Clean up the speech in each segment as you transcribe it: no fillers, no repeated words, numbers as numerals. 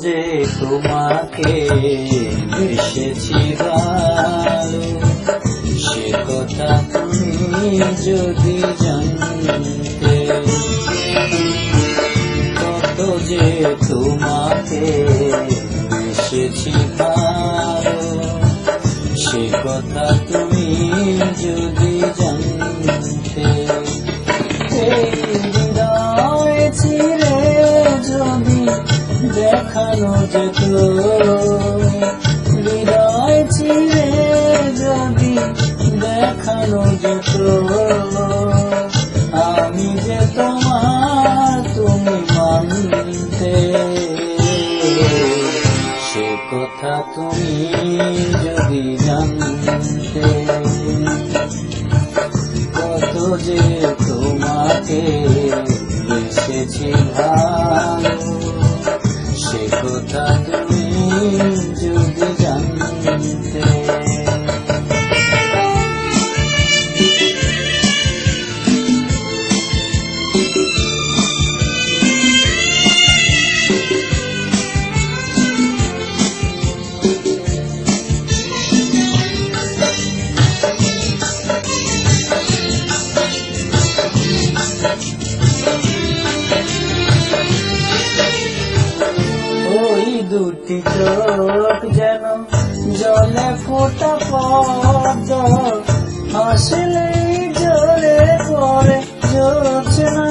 যে তোমাকে বেসেছি ভালো, সে কথা তুমি যদি জানতে। কত যে তোমাকে বেসেছি ভালো, সে কথা তুমি যদি জানতে। এই হৃদয় চিরে যদি দেখানো যেত, হৃদয় চিরে যদি দেখানো যেত, আমি যে তোমার তুমি মানতে। সে কথা তুমি যদি জানতে। কত যে তোমাকে বেসেছি ভালো, সে কথা তুমি যদি জানতে। দুটি চোখ যেন জলে ফোটা পদ্ম, হাসলেই জোরে পড়ে জোছনা,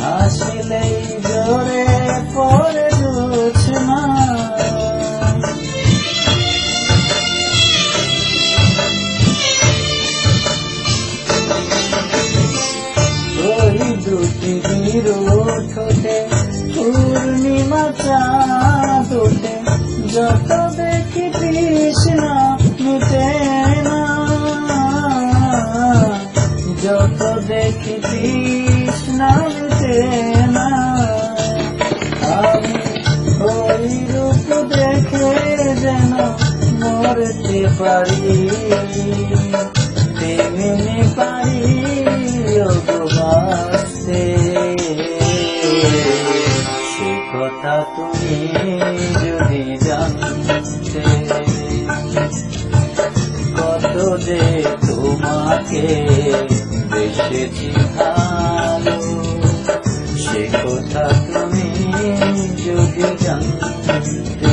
হাসলেই জোরে পড়ে জোছনা। ওই দুটি বিরোধে পূর্ণিমা চাঁদ ওঠে, যত দেখি তৃষ্ণা মিটে না, যত দেখি তৃষ্ণা মিটে না। আমি ওই রূপ দেখে যেন মরতে পারি, তেমনি পারি বাঁচতে। সে কথা তুমি যদি জানতে। কত যে তোমাকে বেসেছি ভালো, সে কথা তুমি যদি জানতে।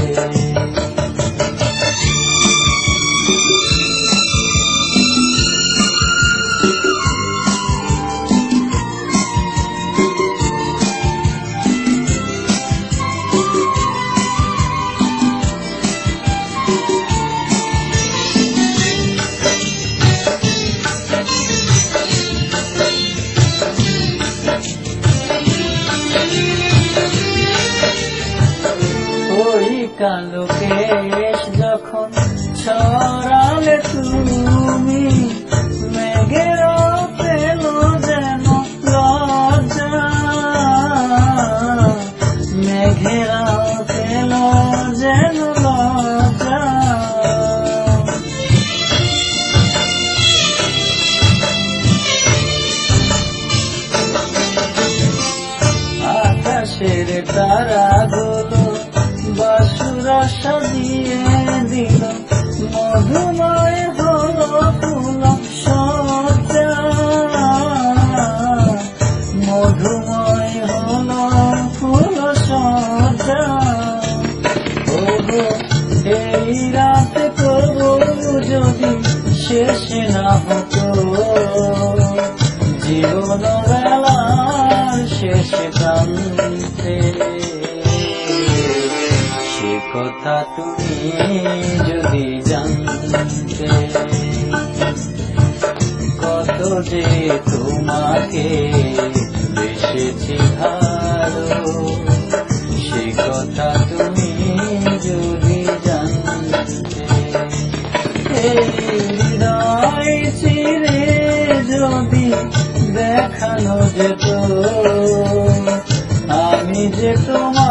ওই কালো কেশ যখন ছড়ালে তুমি, মেঘের পেল যেন লজ্জা, মেঘের পেল যেন লজ্জা। আকাশের তারাগুলো বাসুরা সাজিয়ে দিল, মধুময় হলো ফুল সজ্জা, মধুময় হলো ফুল সজ্জা। ওগো এই রাত তবু যদি শেষ না হতো, জীবন বেলার শেষ প্রান্তে। সে কথা তুমি যদি জানতে। কত যে তোমাকে বেসেছি ভালো, সে কথা তুমি যদি জানতে। এই হৃদয় চিরে যদি দেখানো যেত, আমি যে তোমার